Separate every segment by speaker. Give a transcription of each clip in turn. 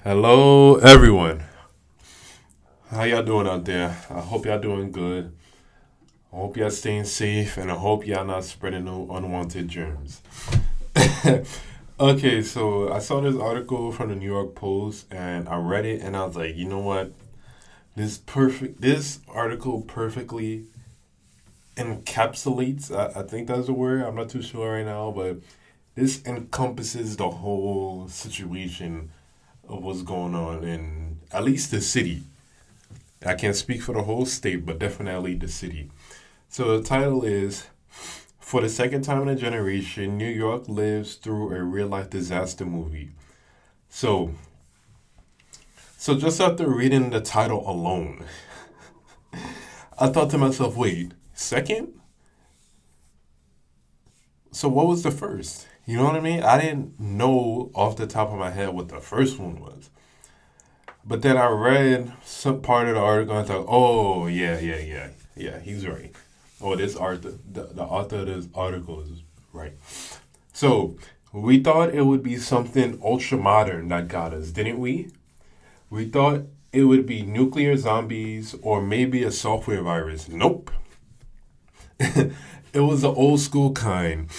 Speaker 1: Hello, everyone. How y'all doing out there? I hope y'all doing good. I hope y'all staying safe, and I hope y'all not spreading no unwanted germs. Okay, so I saw this article from the New York Post, and I read it, and I was like, you know what? This article perfectly encapsulates. I think that's the word. I'm not too sure right now, but this encompasses the whole situation of what's going on in at least the city. I can't speak for the whole state, but definitely the city. So the title is For the Second Time in a Generation, New York Lives Through a Real Life Disaster Movie. So, so just after reading the title alone, I thought to myself, wait, second? So what was the first? You know what I mean? I didn't know off the top of my head what the first one was. But then I read some part of the article and I thought, oh, yeah, he's right. Oh, the author of this article is right. So we thought it would be something ultra modern that got us, didn't we? We thought it would be nuclear zombies or maybe a software virus. Nope. It was the old school kind.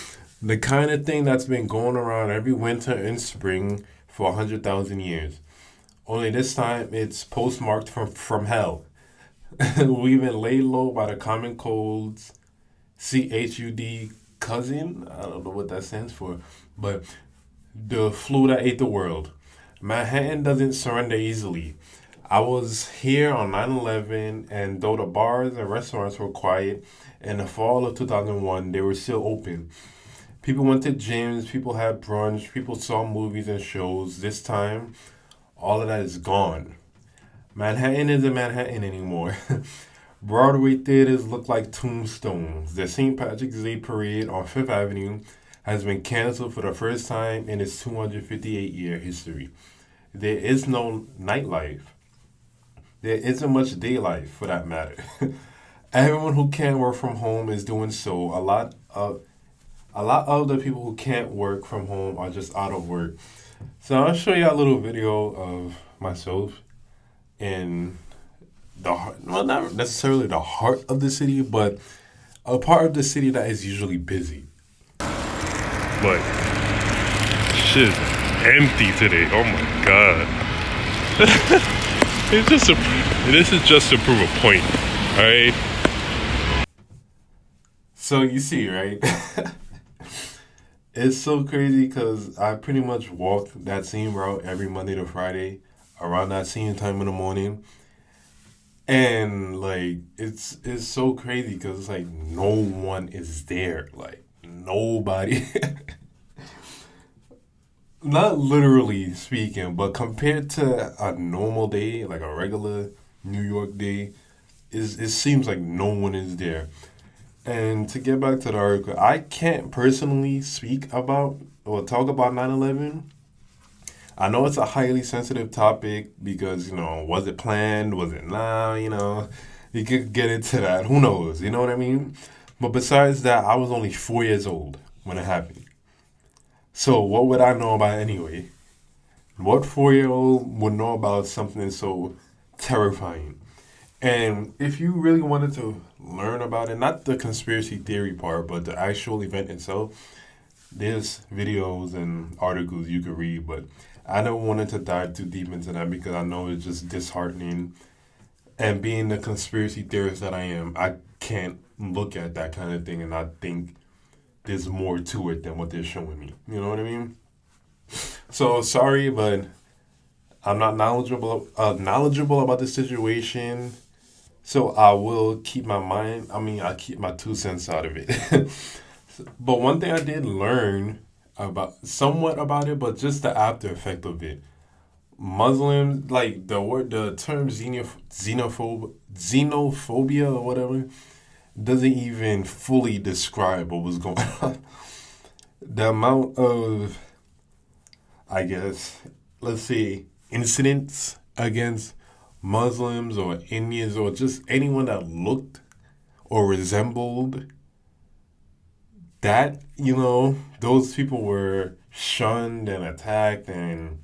Speaker 1: The kind of thing that's been going around every winter and spring for 100,000 years. Only this time it's postmarked from hell. We've been laid low by the common colds, CHUD cousin. I don't know what that stands for, but the flu that ate the world. Manhattan doesn't surrender easily. I was here on 9/11, and though the bars and restaurants were quiet, in the fall of 2001, they were still open. People went to gyms, people had brunch, people saw movies and shows. This time, all of that is gone. Manhattan isn't Manhattan anymore. Broadway theaters look like tombstones. The St. Patrick's Day parade on Fifth Avenue has been canceled for the first time in its 258-year history. There is no nightlife. There isn't much daylight for that matter. Everyone who can work from home is doing so. A lot of the people who can't work from home are just out of work. So I'll show you a little video of myself in well, not necessarily the heart of the city, but a part of the city that is usually busy. But shit, empty today. Oh my god. It's just a, this is just to prove a point. All right. So you see, right? It's so crazy because I pretty much walk that same route every Monday to Friday around that same time in the morning. And like it's so crazy because it's like no one is there, like nobody. Not literally speaking, but compared to a normal day, like a regular New York day, it seems like no one is there. And to get back to the article, I can't personally speak about or talk about 9/11. I know it's a highly sensitive topic because, was it planned? Was it not? You could get into that. Who knows? You know what I mean? But besides that, I was only 4 years old when it happened. So what would I know about it anyway? What 4 year old would know about something so terrifying? And if you really wanted to learn about it, not the conspiracy theory part, but the actual event itself, there's videos and articles you could read, but I never wanted to dive too deep into that because I know it's just disheartening. And being the conspiracy theorist that I am, I can't look at that kind of thing and not think there's more to it than what they're showing me. You know what I mean? So sorry, but I'm not knowledgeable about the situation. So I will keep my mind. I mean, I keep my 2 cents out of it. But one thing I did learn about somewhat about it, but just the after effect of it. Muslims, like the term xenophobia or whatever, doesn't even fully describe what was going on. The amount of, I guess, let's say, incidents against Muslims or Indians or just anyone that looked or resembled that, those people were shunned and attacked and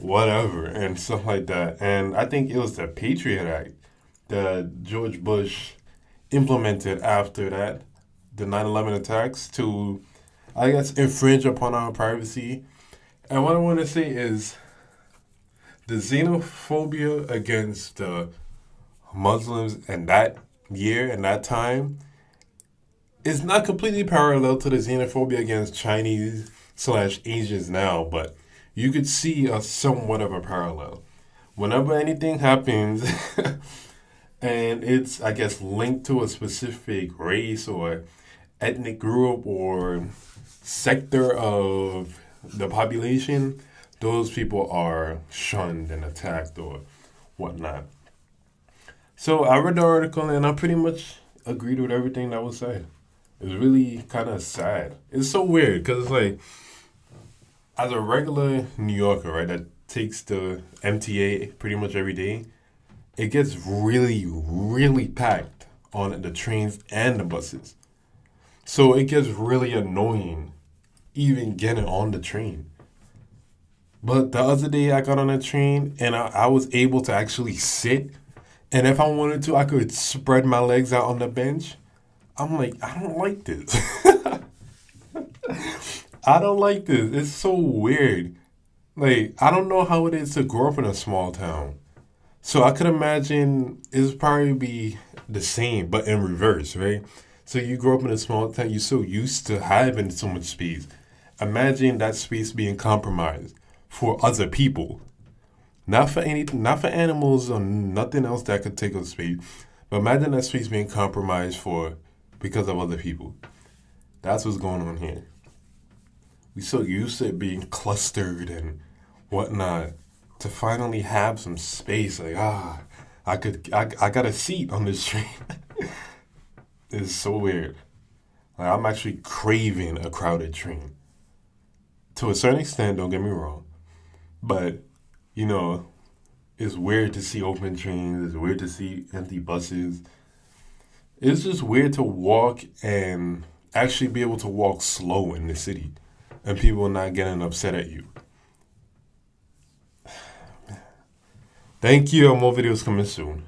Speaker 1: whatever and stuff like that. And I think it was the Patriot Act that George Bush implemented after that, the 9/11 attacks, to, I guess, infringe upon our privacy. And what I want to say is the xenophobia against the Muslims in that year and that time is not completely parallel to the xenophobia against Chinese slash Asians now, but you could see a somewhat of a parallel. Whenever anything happens and it's, I guess, linked to a specific race or ethnic group or sector of the population, those people are shunned and attacked or whatnot. So I read the article and I pretty much agreed with everything that was said. It's really kind of sad. It's so weird because it's like, as a regular New Yorker, right, that takes the MTA pretty much every day, it gets really, really packed on the trains and the buses. So it gets really annoying even getting on the train. But the other day I got on a train and I was able to actually sit. And if I wanted to, I could spread my legs out on the bench. I'm like, I don't like this. I don't like this. It's so weird. Like, I don't know how it is to grow up in a small town. So I could imagine it's probably be the same, but in reverse, right? So you grow up in a small town, you're so used to having so much space. Imagine that space being compromised for other people. Not for anything, not for animals or nothing else that could take up space. But imagine that space being compromised for because of other people. That's what's going on here. We so used to it being clustered and whatnot to finally have some space. Like I got a seat on this train. It's so weird. Like I'm actually craving a crowded train to a certain extent. Don't get me wrong, but you know it's weird to see open trains. It's weird to see empty buses. It's just weird to walk and actually be able to walk slow in the city and people not getting upset at you. Thank you. More videos coming soon.